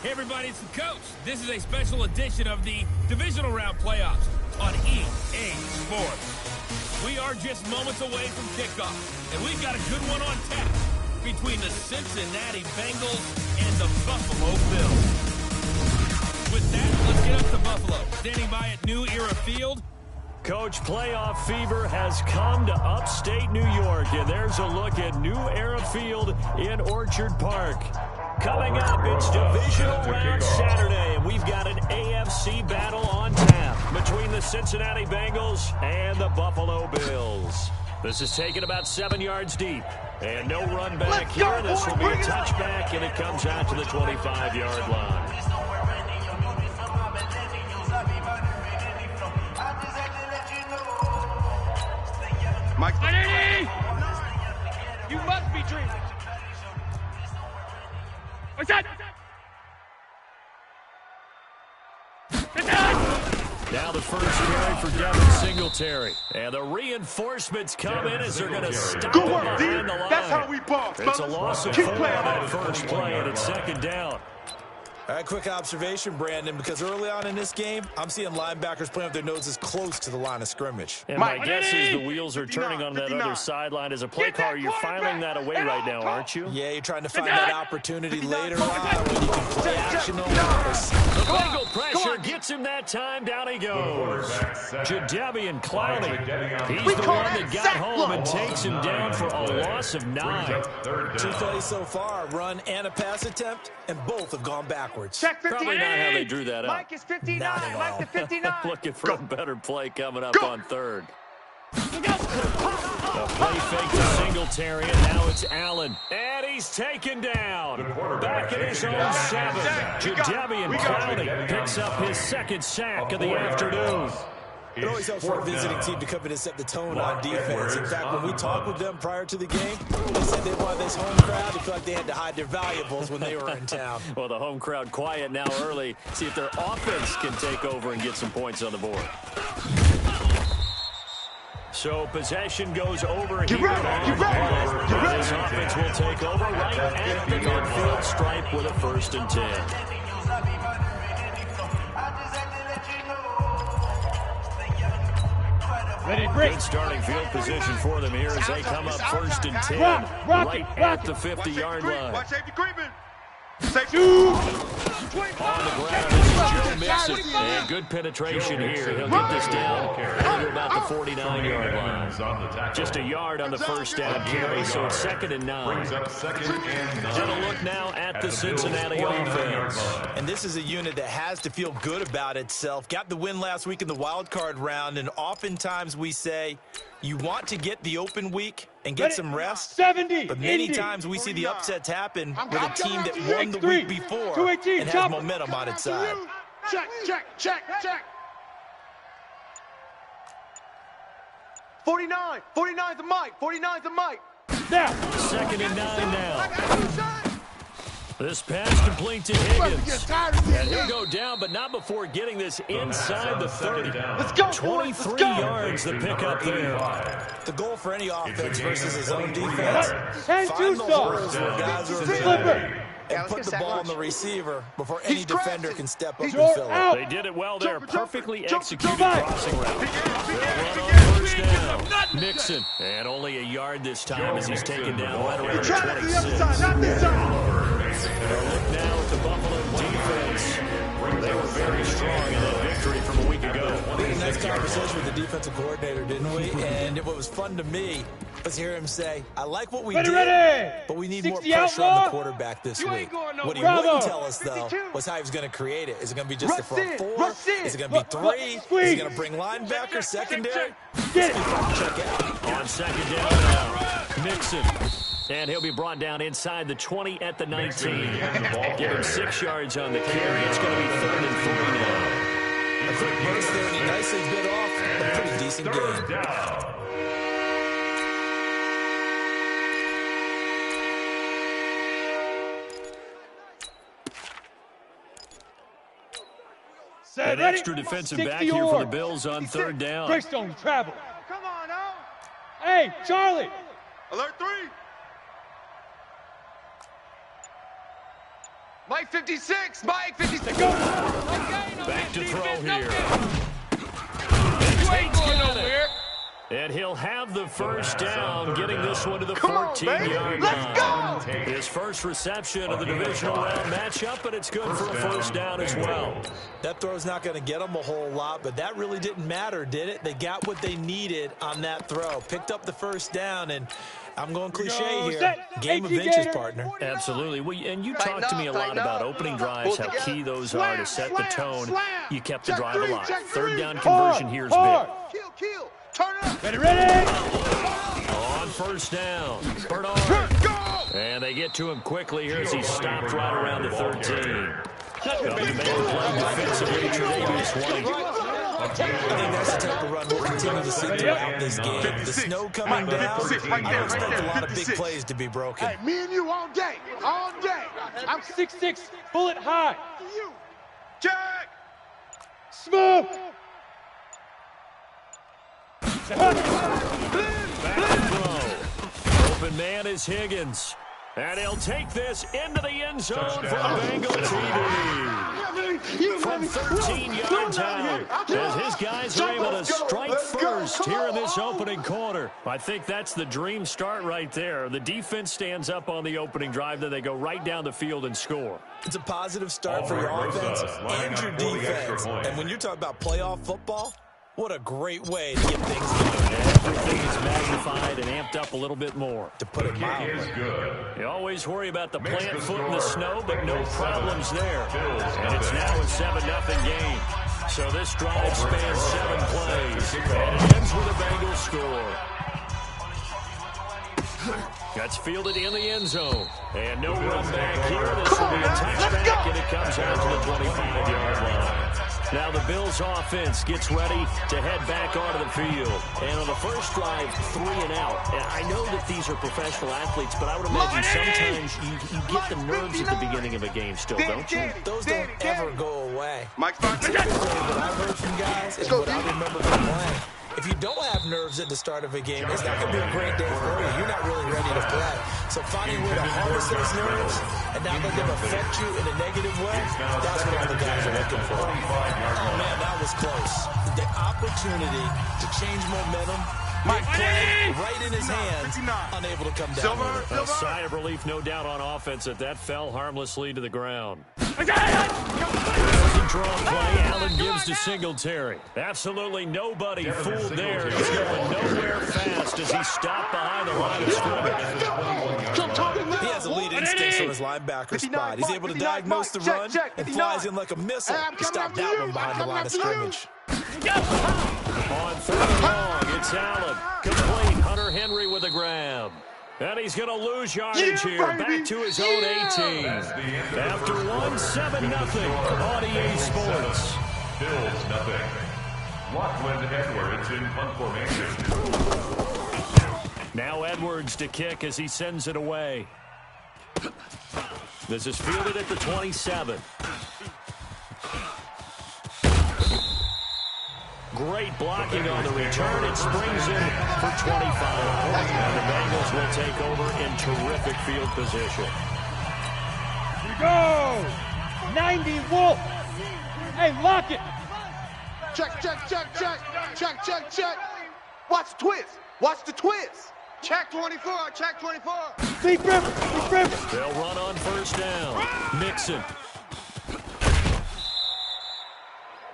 Hey everybody, it's the coach. This is a special edition of the divisional round playoffs on EA Sports. We are just moments away from kickoff, and we've got a good one on tap between the Cincinnati Bengals and the Buffalo Bills. With that, let's get up to Buffalo. Standing by at New Era Field. Coach, playoff fever has come to upstate New York, and there's a look at New Era Field in Orchard Park. Coming up, it's divisional round Saturday, and we've got an AFC battle on tap between the Cincinnati Bengals and the Buffalo Bills. This is taken about 7 yards deep, and no run back here. This will be a touchback, and it comes out to the 25-yard line. Mike. You must be dreaming. What's that? Now the first carry for Devin Singletary. And the reinforcements come in as they're going to stop him behind the line. That's how we ball. It's a loss of 4 on that first play, and it's second down. All right, quick observation, Brandon, because early on in this game, I'm seeing linebackers playing with their noses close to the line of scrimmage. And my guess is the wheels are turning on that other sideline. As a play caller, you're filing that away right now, aren't you? Yeah, you're trying to find that opportunity later on when you can play action over. The Bengal pressure gets him that time. Down he goes. Jadeveon Clowney. He's the one that got home and takes him down for a loss of 9. 2 plays so far, run and a pass attempt, and both have gone backwards. Check 58. Probably not how they drew that up. Mike is 59. Mike to 59. Looking for a better play coming up on third. A play fake to Singletary, and now it's Allen. And he's taken down. Back at his own 7. Jadeveon Clowney picks up his second sack of the afternoon. It always helps for a visiting team to come in and set the tone on defense. In fact, when we talked with them prior to the game, they said they wanted this home crowd to feel like they had to hide their valuables when they were in town. Well, the home crowd quiet now early. See if their offense can take over and get some points on the board. So possession goes over here. This offense will take over right at the midfield stripe with a 1st and 10. Good starting field position for them here as they come up 1st and 10 right at the 50-yard line. Watch safety creeping. Safety. On the ground, this is Joe Mixon. And good penetration here. He'll get this down to about the 49-yard line. Just a yard on the first down carry, so it's 2nd and 9. Then a look now at the Cincinnati offense. And this is a unit that has to feel good about itself. Got the win last week in the wild card round, and oftentimes we say you want to get the open week and get some rest. 70, but many times we see the upsets happen with a team that won the week before and has momentum on its side. Check. 49. 49's the mic. 49's the mic. Now. 2nd and 9 now. This pass complete to Higgins. And he'll go down, but not before getting this inside the 30. Let's go. 23 yards the pickup there. The goal for any offense versus his own defense, And find the holes where guys are available and let's put get the sack ball on lunch. the receiver before any defender can step up and He's fill out. it. They did it well there. Perfectly jump, executed jump. crossing route. First down. Mixon. And only a yard this time as he's taken down right around the 26. Not this side. Look now at the Buffalo defense. They were very strong in that victory from a week ago. We had a nice conversation with the defensive coordinator, didn't we? And what was fun to me was hear him say, I like what we did, but we need more pressure on the quarterback this week. What he wouldn't tell us, though, was how he was going to create it. Is it going to be just the front 4? Is it going to be 3? Is he going to bring linebacker, secondary? Get it. Check out. On 2nd down now, Mixon. And he'll be brought down inside the 20 at the 19. Give him 6 yards on the carry. It's going to be 3rd and 3 now. A quick burst there, and he nicely bit off a pretty decent game. An extra defensive back here for the Bills on 3rd down. Greystone travel. Come on, now. Hey, Charlie. Alert 3. Mike Mike 56. Mike 56. Back to throw here. You ain't going nowhere. And he'll have the first down, getting this one to the 14-yard line. Let's go! His first reception of the divisional round matchup, but it's good for a first down as well. That throw's not going to get them a whole lot, but that really didn't matter, did it? They got what they needed on that throw. Picked up the first down, and I'm going cliche here. Game of inches, partner. Absolutely. And you talked to me a lot about opening drives, how key those are to set the tone. You kept the drive alive. Third down conversion here's big. Kill. Turn it up. Ready. On first down, Bernard. And they get to him quickly here as he stopped right around the 13. The man playing defensively, Tre'Davious White. I think that's the type of run we'll continue to see throughout this game. The snow coming down, I don't expect a lot of big plays to be broken. Hey, me and you all day. All day. I'm 6'6", bullet high. You. Jack. Smoke. Back throw. Open man is Higgins. And he'll take this into the end zone for a Bengal TD. From 13 yards out, as his guys are able to strike first here in this opening quarter. I think that's the dream start right there. The defense stands up on the opening drive, then they go right down the field and score. It's a positive start for your offense and your defense. And when you're talking about playoff football, what a great way to get things going. Everything is magnified and amped up a little bit more. To put it mildly. You always worry about the plant foot in the snow, but no problems there. And it's now a 7-0 game. So this drive spans 7 plays. And it ends with a Bengals score. That's fielded in the end zone. And no run back here. This will be a touchback, and it comes out to the 25-yard line. Now the Bills offense gets ready to head back onto the field. And on the first drive, 3 and out. And I know that these are professional athletes, but I would imagine sometimes you get the nerves at the beginning of a game still, don't you? Those don't ever go away. Mike 56. What I've heard from guys is what I remember from playing. If you don't have nerves at the start of a game, it's not going to be a great day for you. You're not really ready to play. So finding a way to harness those nerves and not let them affect you in a negative way, that's what all the guys are looking for. Oh, man, that was close. The opportunity to change momentum, Mike play right in his hands, unable to come down with it. A sigh of relief, no doubt, on offense that fell harmlessly to the ground. Draw play, Allen gives to Singletary. Absolutely nobody fooled there. He's going nowhere fast as he stopped behind the line of scrimmage. He has elite instincts on his linebacker spot. He's able to diagnose the run and flies in like a missile to stop that one behind the line of scrimmage. On 3rd and long, it's Allen. Complete. Hunter Henry with a grab. And he's going to lose yardage here, back to his own 18. After 1-7-0 on EA Sports. Bills nothing. Lachlan Edwards in punt formation. Now Edwards to kick as he sends it away. This is fielded at the 27. Great blocking on the return. It springs in for 25. And the Bengals will take over in terrific field position. Here we go. 90 Wolf. Hey, lock it. Check. Watch the twist. Watch the twist. Check 24. Check 24. Deep Rivers. They'll run on first down. Mixon.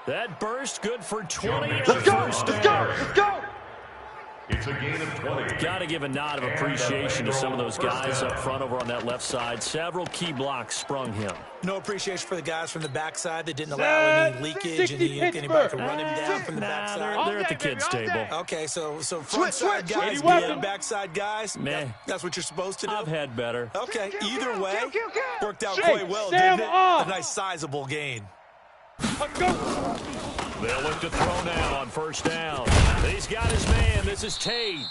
That burst good for 20. Let's go. It's a gain of 20. Got to give a nod of appreciation to some of those guys up front over on that left side. Several key blocks sprung him. No appreciation for the guys from the backside that didn't allow any leakage and anybody could run him down from the backside. They're at the kids' table. Okay, so front side guys being backside guys, that's what you're supposed to do? I've had better. Okay, either way, worked out quite well, didn't it? A nice sizable gain. They'll look to throw now on first down. He's got his man. This is Tate.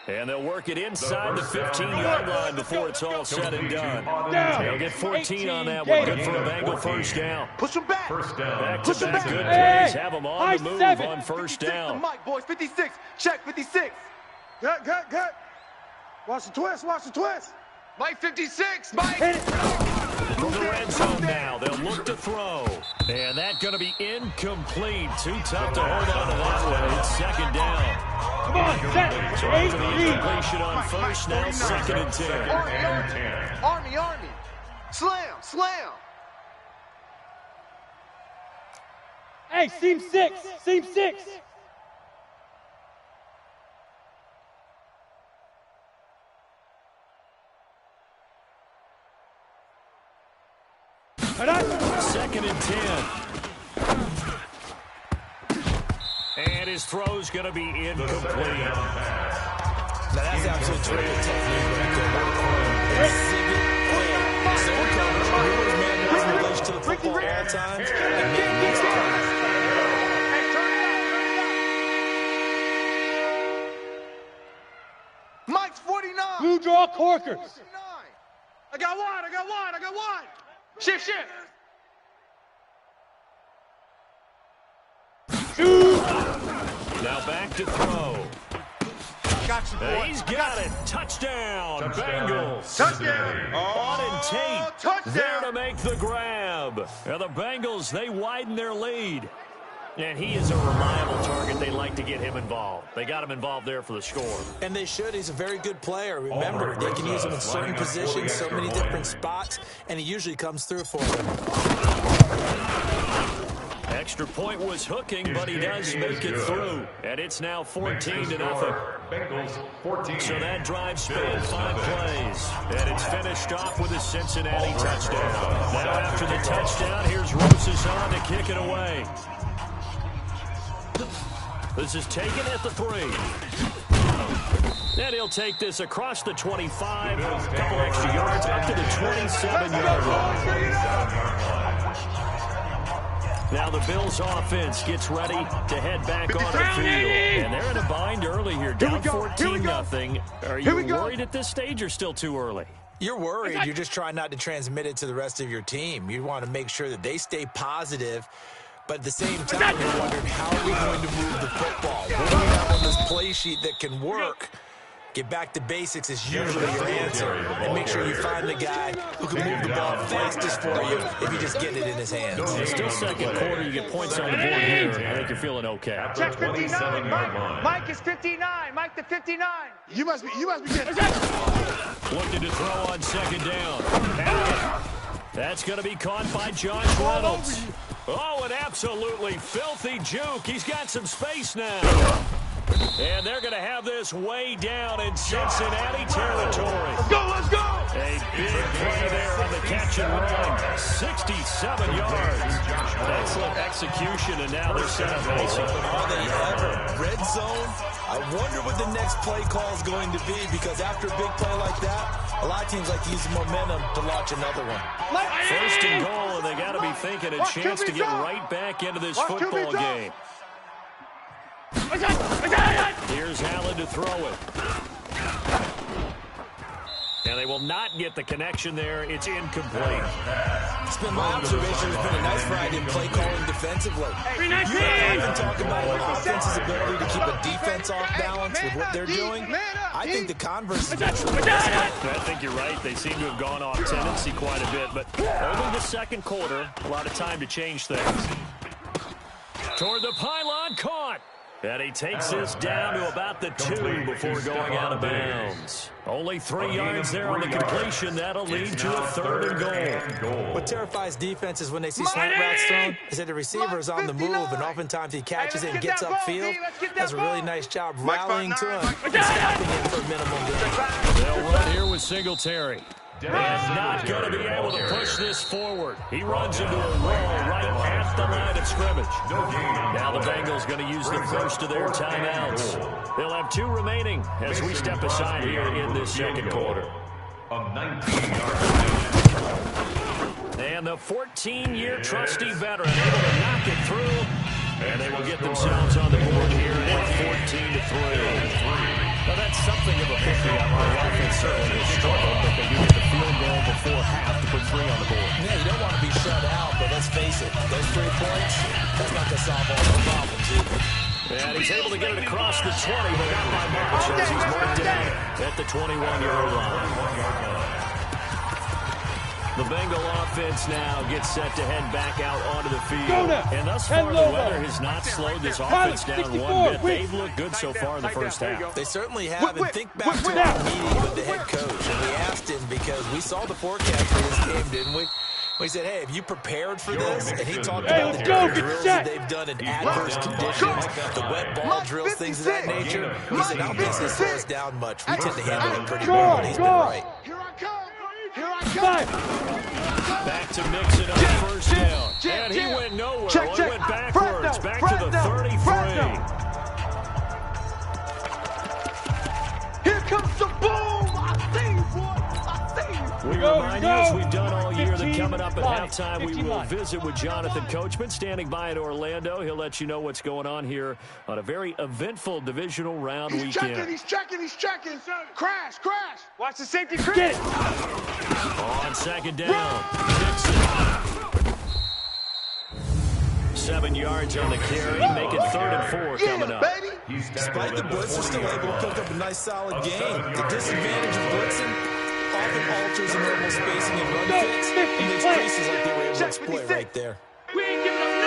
And they'll work it inside the 15-yard line before it's all said and done. They'll get 14 on that one. Good for a Bengal first down. Push him back. First down. Back to back. Good plays. Have them on the move on first down. Mike, boys, 56. Check 56. Good. Watch the twist. Mike 56. Mike. Brought the red zone now. They'll look to throw. And that's going to be incomplete. Too tough to hold on to that one. It's second down. Come on, set. So after the incompletion on first, now second and 10. Army. Slam. Hey, seam 6. Second and 10. And his throw's going to be incomplete. Now that's absolutely terrific technique right there. Exhibit A. So coverage, Brewer's man knows in relation to the football at all times. And making these plays. Mike's 49. Blue draw corkers. I got one. Shift. Now back to throw. Got you, boy. He's got it. Touchdown, Bengals. Touchdown. Auden Tate touchdown. there to make the grab. And the Bengals, they widen their lead. And he is a reliable target. They like to get him involved. They got him involved there for the score. And they should. He's a very good player. Remember, they can use him in certain positions, so many different spots, and he usually comes through for them. Extra point was hooking, but he does make it through. And it's now 14-0. Bengals 14. So that drive spanned 5 plays. And it's finished off with a Cincinnati touchdown. Now after the touchdown, here's Roses on to kick it away. This is taken at the 3. And he'll take this across the 25, a couple extra yards up to the 27-yard line. Now the Bills offense gets ready to head back on the field. And they're in a bind early here, down 14-0. Are you worried at this stage or still too early? You're worried. You're just trying not to transmit it to the rest of your team. You want to make sure that they stay positive. But at the same time, you're wondering, how are we going to move the football? What do we have on this play sheet that can work? Get back to basics is usually your answer. And make sure you find the guy who can move the ball fastest for you if you just get it in his hands. It's still second quarter. You get points on the board here. I think you're feeling okay. Check 59. Mike is 59. Mike the 59. You must be getting. Looking to throw on second down. That's going to be caught by Josh Reynolds. Oh, an absolutely filthy juke. He's got some space now. And they're going to have this way down in Cincinnati territory. Let's go! A big play there on the catch and run. 67 yards. Excellent execution, and now they're set up basic. Are they ever? Red zone? I wonder what the next play call is going to be, because after a big play like that, a lot of teams like to use the momentum to launch another one. First and goal, and they got to be thinking a chance to get right back into this football game. Here's Allen to throw it. And they will not get the connection there. It's incomplete. It's been my observation. There's been a nice variety of play calling defensively. You often talk about an offense's ability to keep a defense off balance with what they're doing. I think the converse is true. I think you're right. They seem to have gone off tendency quite a bit. But only the second quarter, a lot of time to change things. Toward the pylon, caught. And he takes this down to about the 2 before going out of bounds. Only 3 yards there on the completion. That'll lead to a 3rd and goal. What terrifies defenses when they see slant routes thrown is that the receiver is on the move, and oftentimes he catches it and gets upfield. Does a really nice job rallying to him and stopping him for a minimal gain. They'll run here with Singletary. And not going to be able to push this forward. He runs into a wall right at the line of scrimmage. Now the Bengals going to use the first of their timeouts. They'll have 2 remaining as we step aside here in this second quarter. And the 14-year trusty veteran able to knock it through. And they will get themselves on the board here at 14-3. Well, that's something of a victory out there. The offense certainly has struggled, but they do get the field goal before half to put 3 on the board. Yeah, you don't want to be shut out, but let's face it, those 3 points, that's not going to solve all the problems either. And he's able to get it across the 20, but not by much as he's marked down at the 21-yard line. The Bengal offense now gets set to head back out onto the field. And thus far, the weather has not slowed this offense down one bit. They've looked good so far in the first half. They certainly have. And think back to our meeting with the head coach. And we asked him because we saw the forecast for this game, didn't we? We said, hey, have you prepared for this? And he talked about the drills that they've done in adverse conditions, the wet ball drills, things of that nature. He said, I don't think this slows us down much. We tend to handle it pretty well, and he's been right. Here I come. Here I come. Back to mix it up first down. And he went nowhere. He went backwards. Back to the 33. Here comes the boom. I see you, boy. I see you. We remind you, as we've done all year, that coming up at halftime, we will visit with Jonathan Coachman, standing by in Orlando. He'll let you know what's going on here on a very eventful divisional round weekend. He's checking. Crash. Watch the safety, Chris. Get it. On second down, Dixon. 7 yards on the carry, make it 3rd and 4 coming up. Despite the blitz, they're still able to pick up a nice, solid game. The disadvantage of blitzing often alters the normal spacing and run fits. It makes cases like they were able to exploit right there. We ain't giving up nothing.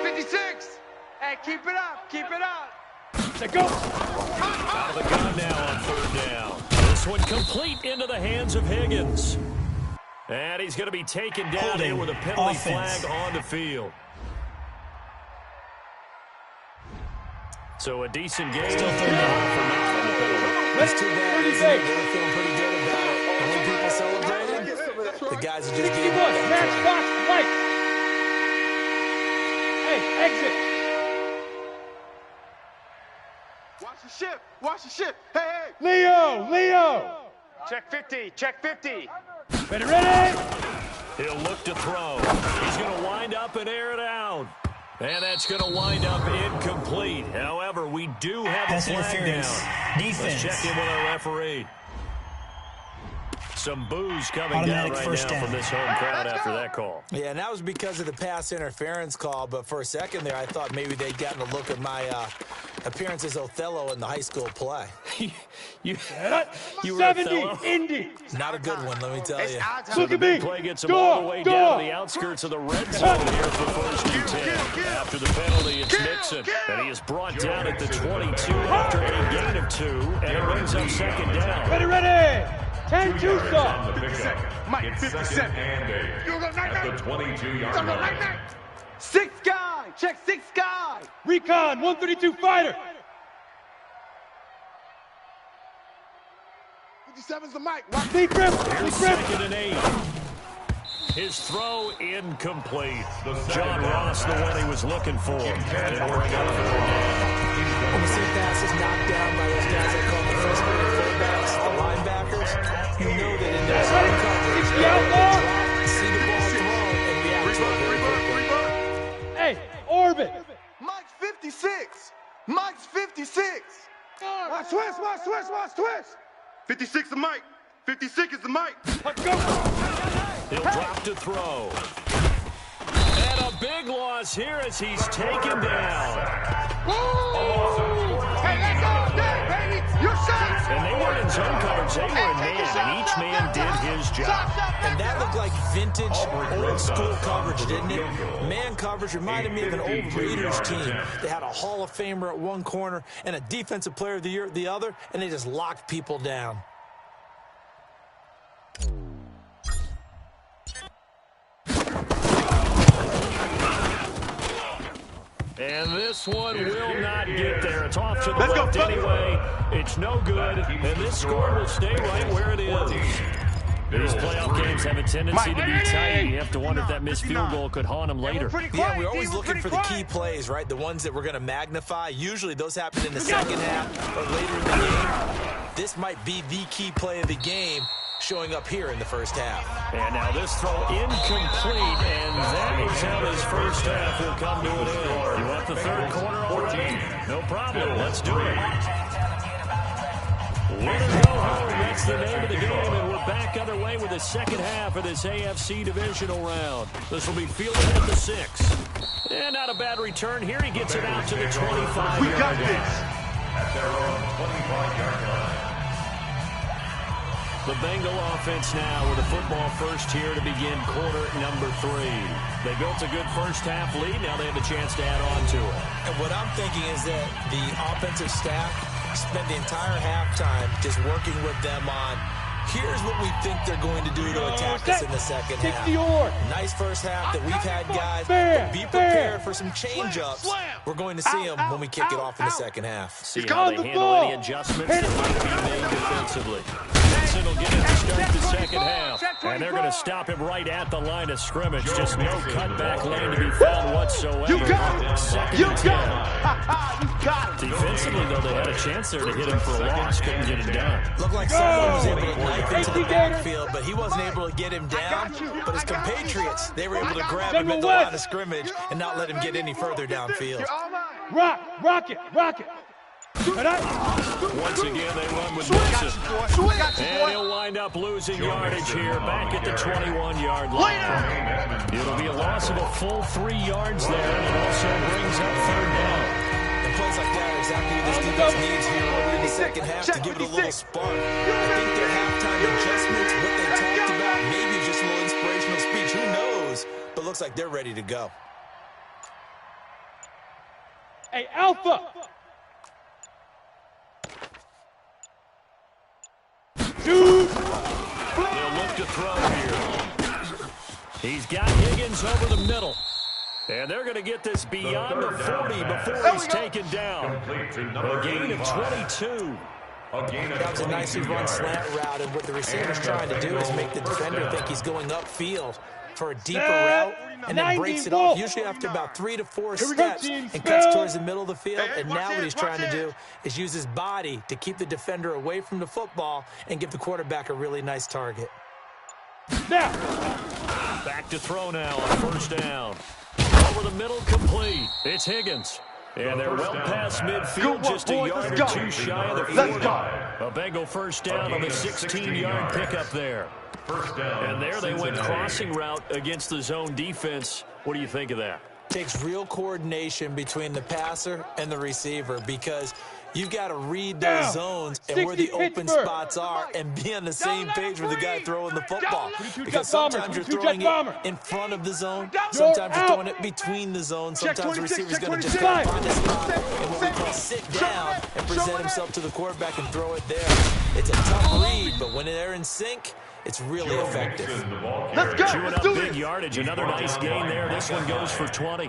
56. Hey, keep it up. To go. Out of the gun now on 3rd down. This one complete into the hands of Higgins. And he's going to be taken down here with a penalty flag on the field. So a decent game. Still 3rd down for not on the penalty. It's too bad. They're feeling pretty good about it. And when people celebrating, the guys are just getting back. Match box, right. Hey, exit. Watch the ship. Hey. Leo. Check 50. Ready. He'll look to throw. He's going to wind up and air it out. And that's going to wind up incomplete. However, we do have a flag down. Defense. Let's check in with our referee. Some boos coming down right now from this home crowd after that call. Yeah, and that was because of the pass interference call. But for a second there, I thought maybe they'd gotten a look at my appearance as Othello in the high school play. you were 70, Othello? Indy. Not a good one, let me tell you. So the big play gets him all the way down to the outskirts of the red zone here for 1st and 10. After the penalty, it's Nixon. And he is brought down at the 22 after a gain of 2. And it brings up 2nd down. Ready. 10-2 stop. Mike, 57. At the 22-yard line. 6 guy. Check 6 guy. Recon, 132 fighter. 57's the Mike. Deep grip. Here's 2nd and 8. His throw incomplete. John Ross, the one he was looking for. And it worked out for him. When you see passes knocked down by those guys that call the first grade fullbacks, the linebackers, you know that in their zone coverage, It's the outlaw. see the ball thrown and react to it very quickly. Hey, orbit. Mike's 56. Watch twist. 56 the Mike. 56 is the Mike. Let's go. He'll drop to throw. And a big loss here as he's taken down. Hey, let's go. Hey, baby. Your shot. And they weren't in zone coverage, they were in man, and each man did his job. And that looked like vintage, old school coverage, didn't it? Man coverage reminded me of an old Raiders team. They had a Hall of Famer at one corner and a Defensive Player of the Year at the other, and they just locked people down. And this one will not get there. It's off to the left anyway. It's no good, and this score will stay right where it is. These playoff games have a tendency to be tight. You have to wonder if that missed field goal could haunt them later. Yeah, we're always looking for the key plays, right? The ones that we're going to magnify. Usually those happen in the second half or later in the game. This might be the key play of the game showing up here in the first half. And now this throw incomplete, and that is how this first half will come to an end. You want the third quarter already? No problem. Let's do it. Win or go home, that's the name of the game, and we're back underway with the second half of this AFC divisional round. This will be fielded at the 6. And not a bad return here. He gets it out to the 25-yard line. We got this. At their own 25-yard line. The Bengal offense now with a football first here to begin quarter number 3. They built a good first half lead. Now they have a chance to add on to it. And what I'm thinking is that the offensive staff spent the entire halftime just working with them on, here's what we think they're going to do to attack us in the second half. Nice first half that we've had, guys. But be prepared for some change-ups. We're going to see them when we kick it off in the second half. See how they handle any adjustments that might be made defensively. Benson will get it to start the second half. And they're going to stop him right at the line of scrimmage. Just no cutback lane to be found whatsoever. You got it. Second You and 10. got it. You got it. Defensively, though, they had a chance there to hit him for a loss. Couldn't get it done. Looked like someone was able to knife into the backfield, but he wasn't able to get him down. But his compatriots, they were able to grab him at the line of scrimmage and not let him get any further downfield. Rock it. Once again, they run with Benson. And he'll wind up losing yardage here back at the 21-yard line. It'll be a loss of a full 3 yards there, and it also brings up third down. And plays like that are exactly what this defense needs here early in the second half to give it a little spark. I think their halftime adjustments, what they talked about, maybe just a little inspirational speech. Who knows? But looks like they're ready to go. Hey, Alpha. He'll look to throw here. He's got Higgins over the middle. And they're going to get this beyond the 40 before he's taken down. A gain of 22. That was a nicely run slant route, and what the receiver's trying to do is make the defender think he's going upfield for a deeper route, and then breaks it off, usually after about 3 to 4 steps, and cuts towards the middle of the field. And now what he's trying to do is use his body to keep the defender away from the football and give the quarterback a really nice target. Back to throw now on first down. Over the middle, complete. It's Higgins. And they're well past midfield, just a yard or 2 shy of the 40. A Bengal first down on the 16-yard pickup there. And there they went crossing route against the zone defense. What do you think of that? Takes real coordination between the passer and the receiver, because you've got to read those zones and where the open spots are and be on the same page with the guy throwing the football. Because sometimes you're throwing it in front of the zone, sometimes you're throwing it between the zones, sometimes the receiver's going to just find a spot and what we call sit down and present himself to the quarterback and throw it there. It's a tough read, but when they're in sync, it's really effective. Let's go. Chewing up big yardage. Another nice gain there. This one goes for 20.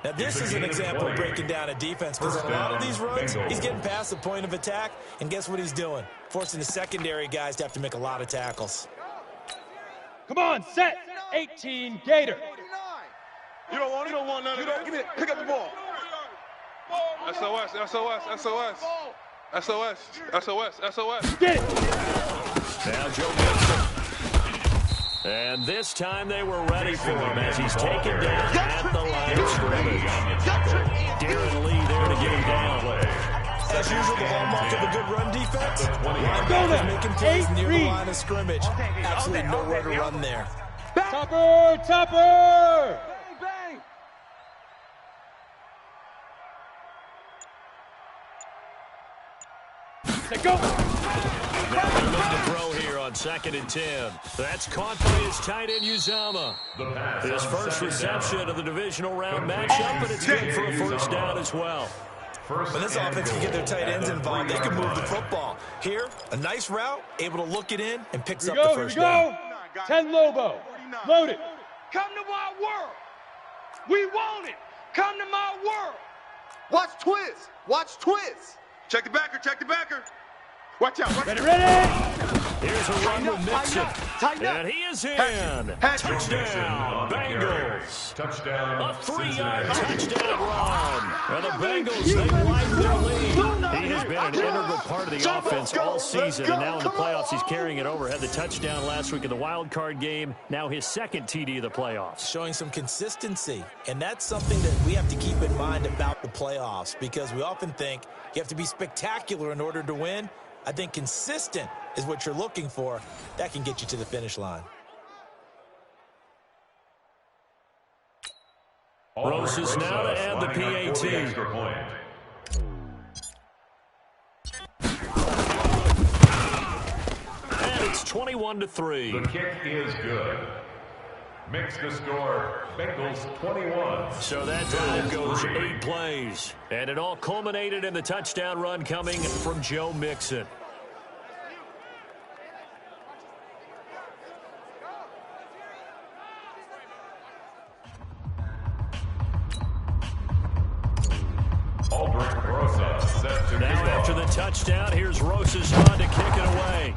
Now, this is an example of breaking down a defense, because on a lot of these runs, he's getting past the point of attack, and guess what he's doing? Forcing the secondary guys to have to make a lot of tackles. Come on, set. 18, Gator. You don't want it? You don't want none of that. Give me it. Pick up the ball. SOS, SOS, SOS. SOS, SOS, SOS. Get it. Now Joe Mixon. And this time they were ready for him as he's taken down at the line of scrimmage. Darren Lee there to get him down. As usual, the hallmark of a good run defense. Linebackers making plays near the line of scrimmage. Absolutely nowhere to run there. Topper! Let's go. Now they look to throw here on 2nd and 10. That's caught by his tight end, Uzama. His first reception of the divisional round matchup, and it's good for a first down as well. When this offense can get their tight ends involved, they can move the football. Here, a nice route, able to look it in, and picks up the first down. 10 Lobo. Load it. Come to my world. We want it. Come to my world. Watch Twiz. Watch Twiz. Check the backer. Check the backer. Watch out. Watch Ready. Here's a run with Mixon. And he is in. Touchdown, Bengals. A 3-yard touchdown run. And the Bengals, they widen their lead. He has been an integral part of the offense all season, and now in the playoffs he's carrying it over. Had the touchdown last week in the wild card game. Now his second TD of the playoffs. Showing some consistency, and that's something that we have to keep in mind about the playoffs, because we often think you have to be spectacular in order to win. I think consistent is what you're looking for. That can get you to the finish line. Rose is now to add the PAT. And it's 21-3. The kick is good. Makes the score Bengals 21. So that drive goes 8 plays. And it all culminated in the touchdown run coming from Joe Mixon. Now after the touchdown, here's Rose's on to kick it away.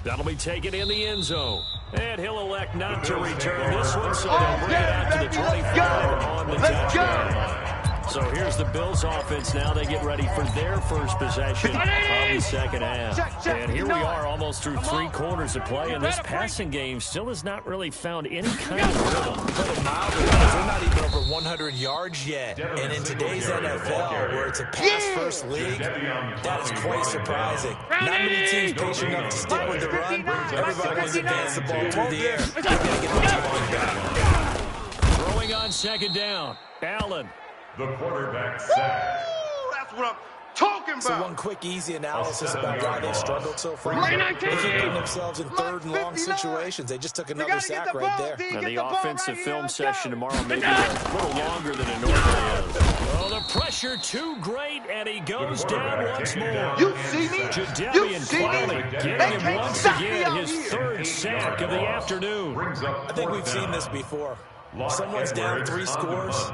That'll be taken in the end zone. And he'll elect not to return this one, so they'll bring it out to the 25 on the touchdown. So here's the Bills offense now. They get ready for their first possession of the second half. And here we are almost through 3 quarters of play, and this passing game still has not really found any kind of rhythm. They're not even over 100 yards yet. And in today's NFL, where it's a pass-first league, that is quite surprising. Not many teams patient enough to stick with the run. Everybody wants to advance the ball through the air. They've got to get the time back. Throwing on second down. Allen. The quarterback sack. That's what I'm talking about. So one quick, easy analysis about why they've struggled so far. They keep putting themselves in third and long situations. They just took another sack right there. Now the offensive film session tomorrow may be a little longer than it normally is. Oh, the pressure too great, and he goes down once more. You see me? Jadeveon Clowney getting him once again his 3rd sack of the afternoon. I think we've seen this before. Someone's down 3 scores.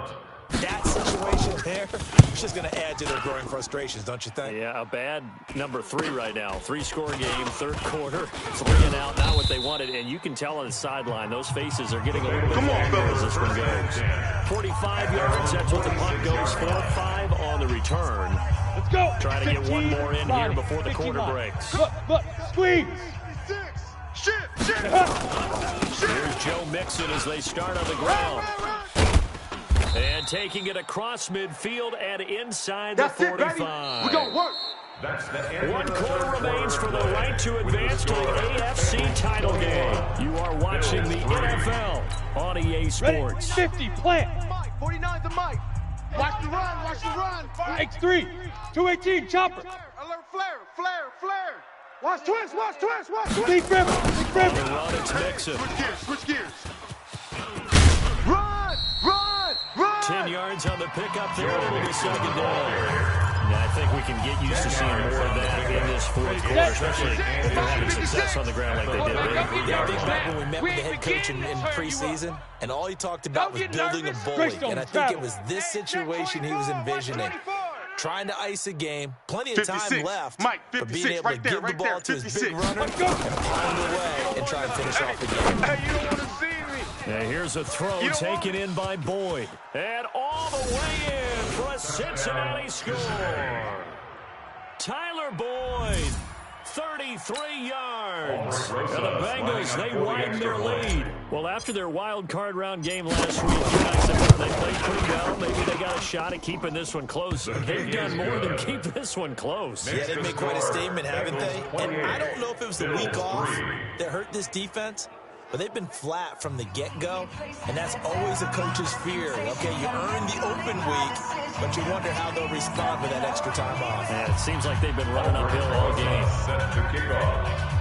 That situation there is just going to add to their growing frustrations, don't you think? Yeah, a bad number 3 right now. 3-score game, 3rd quarter, 3 and out, not what they wanted. And you can tell on the sideline, those faces are getting a little bit longer as this one goes. 45 yards, that's what the punt goes for. 5 on the return. Let's go. Trying to get one more in here before the quarter breaks. Look, squeeze. Here's Joe Mixon as they start on the ground. And taking it across midfield and inside the 45. We're going to work. That's the end. 1 quarter remains for the right to advance to the AFC title game. You are watching the NFL on EA Sports. Ready? 50, plant. 49's the mic. Watch the run. X3, 218, chopper. Alert, flare. Watch twist. Big rip. On the run, it's Mixon. Switch gears. Run. 10 yards on the pickup there. It'll be second down. Now, I think we can get used to seeing more of that in this 4th quarter, especially if they're having success on the ground like they did. Yeah, I think back when we met with the head coach in preseason, and all he talked about was building a bully. And I think it was this situation he was envisioning. Trying to ice a game, plenty of time left, but being able to give the ball to his big runner and pound away and try and finish off the game. Hey, you don't want to see me. Now here's a throw taken in by Boyd. And all the way in for a Cincinnati score. Tyler Boyd, 33 yards. And the Bengals, they widen their lead. Well, after their wild card round game last week, they played pretty well. Maybe they got a shot at keeping this one close. They've done more than keep this one close. Yeah, they've made quite a statement, haven't they? And I don't know if it was the week off that hurt this defense, but they've been flat from the get-go, and that's always a coach's fear. Okay, you earn the open week, but you wonder how they'll respond with that extra time off. Yeah, it seems like they've been running uphill all game. Set to kick off.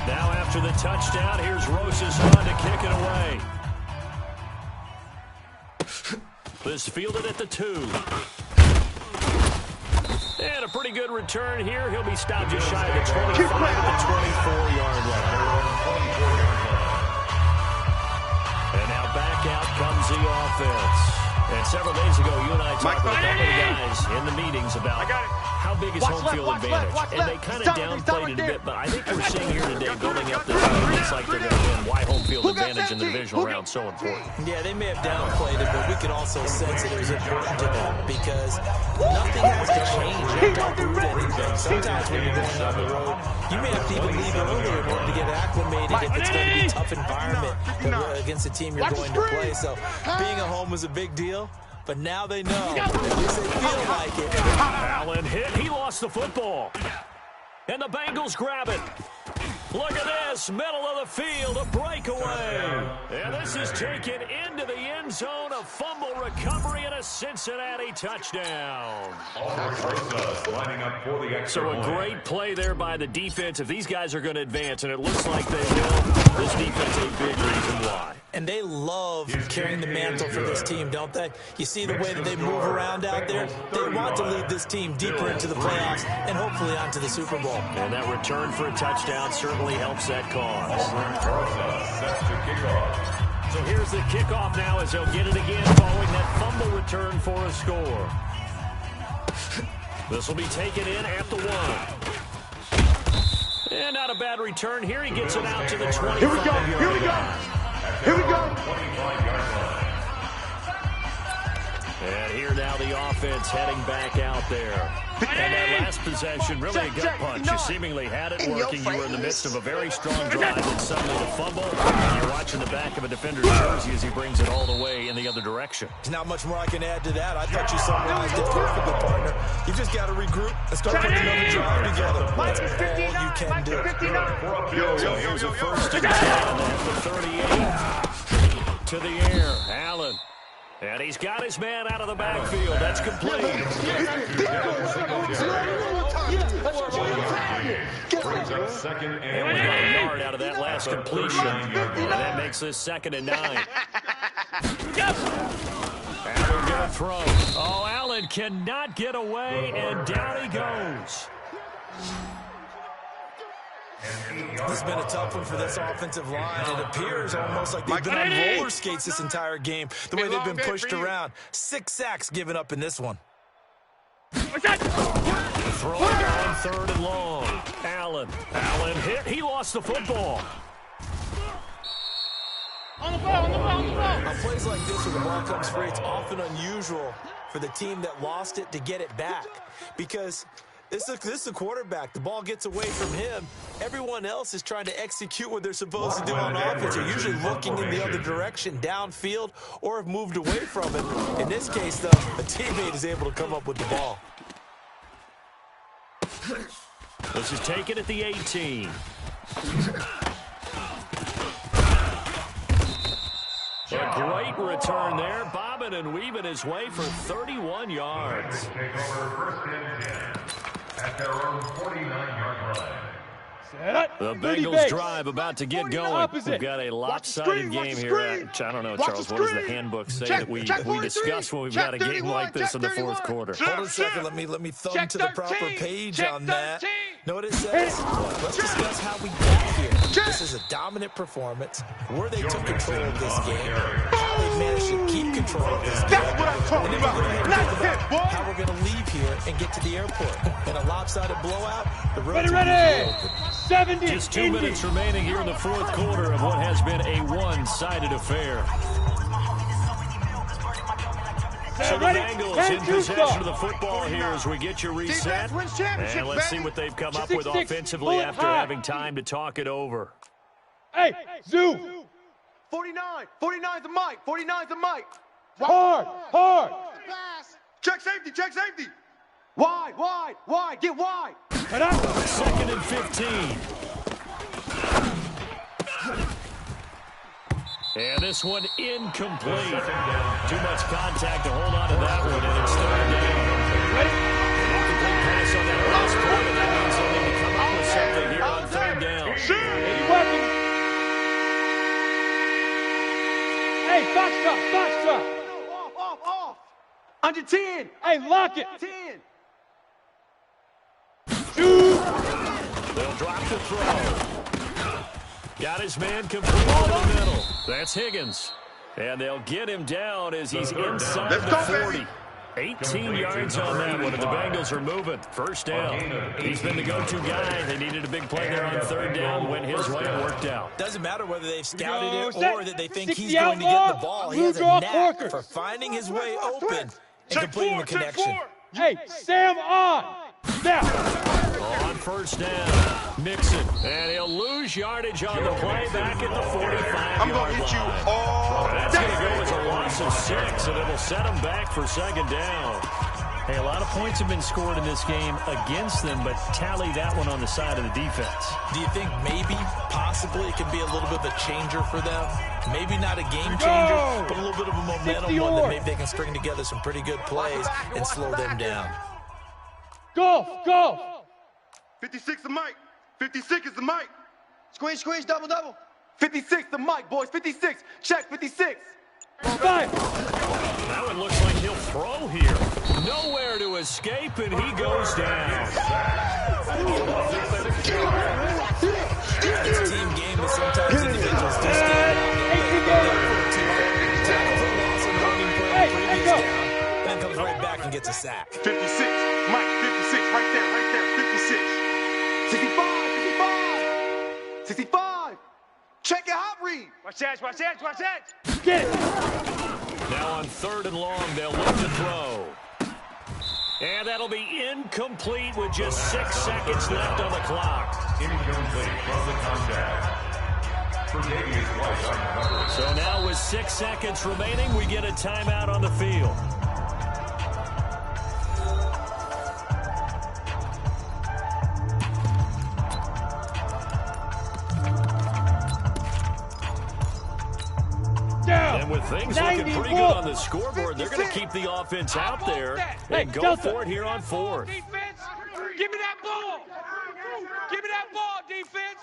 Now after the touchdown, here's Rose's on to kick it away. This fielded at the 2. And a pretty good return here. He'll be stopped just shy of the 25 to the 24-yard line. And now back out comes the offense. And several days ago, you and I talked with a couple of guys in the meetings about how big is home field advantage. And they kind of downplayed it a bit, but I think we're seeing here today, building up this looks like they're going to win, why home field advantage in the divisional round so important. Yeah, they may have downplayed it, but we could also sense that it was important to them because nothing has to change. You have to uproot anything. Sometimes when you're going down the road, you may have to even leave earlier in order to get acclimated if it's going to be a tough environment against the team you're going to play. So being at home was a big deal. But now they know. At least they feel like it. Allen hit. He lost the football. And the Bengals grab it. Look at this, middle of the field, a breakaway. And this is taken into the end zone, a fumble recovery, and a Cincinnati touchdown. Lining up for the extra So a point. great play there by the defense. If these guys are going to advance, and it looks like they will, this defense a big reason why. And they love carrying the mantle for this team, don't they? You see the way that they move around out there? They want to lead this team deeper into the playoffs and hopefully onto the Super Bowl. And that return for a touchdown certainly helps that cause. Sets to kick off. So here's the kickoff now as they'll get it again following that fumble return for a score. This will be taken in at the 1. And not a bad return here. He gets it out to the 25. Here we go. Here we go. Here we go. 25-yard line. And here now the offense heading back out there. And that last possession, really a gut punch. You seemingly had it working. You were in the midst of a very strong drive and suddenly the fumble. And you're watching the back of a defender's jersey as he brings it all the way in the other direction. There's not much more I can add to that. I thought you summarized it perfectly, partner. You just got to regroup and start putting another drive together. That's all you can do. So here's a 1st and 10 at the 38. To the air, Allen. And he's got his man out of the backfield. That's complete. Brings up 2nd And we and got a yard out of that last completion. And that makes this 2nd and 9. Allen gonna throw. Oh, Allen cannot get away, and down he goes. This has been a tough one for this offensive line. It appears almost like they've been on roller skates this entire game, the way they've been pushed around. 6 sacks given up in this one. Throwing on 3rd and long. Allen hit. He lost the football. On the ball. On plays like this where the ball comes free, it's often unusual for the team that lost it to get it back because this is the quarterback. The ball gets away from him. Everyone else is trying to execute what they're supposed to do on offense. They're usually looking in the other direction, downfield, or have moved away from it. In this case, though, a teammate is able to come up with the ball. This is taken at the 18. A great return there, bobbing and weaving his way for 31 yards. take over 1st and 10 at their own 49-yard line. The Bengals drive about to get going. We've got a lopsided game here. I don't know, Charles, what does the handbook say that we discuss when we've got a game like this in the 4th quarter? Hold on a second. Let me thumb to the proper page on that. Know what it says? Let's discuss how we got here. This is a dominant performance, where they took control of this game, how they managed to keep control of this game. That's what I'm talking about. Nice hit, boy. How we're going to leave here and get to the airport. In a lopsided blowout, the road Ready. 70. Just 2 minutes remaining here in the 4th quarter of what has been a one-sided affair. So the Bengals in possession of the football here as we get your reset. And let's see what they've come up with offensively after having time to talk it over. Hey, Zoo. 49. 49's the mic. 49's the mic. Hard. Check safety. Wide. Get wide. 2nd and 15. And this one incomplete. Too much contact to hold on to that one, and it's 3rd down. Incomplete pass on that last point, and that means they'll need to come up with something here on 3rd down. Hey, box truck. Off. Under 10. Hey, lock it. 10. They'll drop the throw. Got his man complete in the middle. That's Higgins. And they'll get him down as he's inside the 40. 18 yards on that one, and the Bengals are moving. 1st down. He's been the go-to guy. They needed a big play there on 3rd down. Went his way and worked out. Doesn't matter whether they've scouted it or that they think he's going to get the ball. He has a knack for finding his way open and completing the connection. Hey, Sam on. Now. On 1st down, Mixon. And he'll lose yardage on the play back at the 45-yard I'm going to hit you all That's going to go as a loss of 6, and it'll set him back for 2nd down. Hey, a lot of points have been scored in this game against them, but tally that one on the side of the defense. Do you think maybe, possibly, it can be a little bit of a changer for them? Maybe not a game changer, but a little bit of a momentum one that maybe they can string together some pretty good plays and slow them down. Go! 56 the mic. 56 is the mic. Squeeze, double. 56 the mic, boys. 56. Check 56. Five. Now it looks like he'll throw here. Nowhere to escape, and he goes down. It's a team game, but sometimes individuals do stand out. And then comes right back and gets a sack. 56. Mike, 56. Right there. 56. 65. Check your hot read. Watch that. Get it. Now on 3rd and long, they'll look to throw. And that'll be incomplete with just 6 seconds left on the clock. Incomplete from the contact. So now with 6 seconds remaining, we get a timeout on the field. And with things looking pretty good on the scoreboard, they're going to keep the offense out there and go for it here on 4th. Defense, give me that ball. Give me that ball, defense.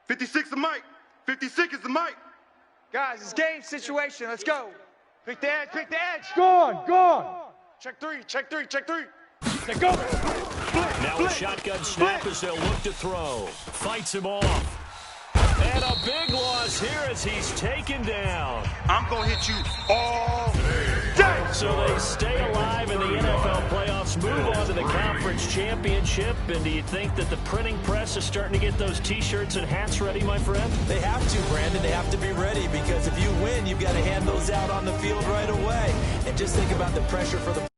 56 the mic. 56 is the mic. Guys, it's game situation. Let's go. Pick the edge. Gone. Check three. Let's go. Now a shotgun snap as they'll look to throw. Fights him off. And a big loss here as he's taken down. I'm going to hit you all day. So they stay alive in the NFL playoffs, move on to the conference championship. And do you think that the printing press is starting to get those T-shirts and hats ready, my friend? They have to, Brandon. They have to be ready because if you win, you've got to hand those out on the field right away. And just think about the pressure for the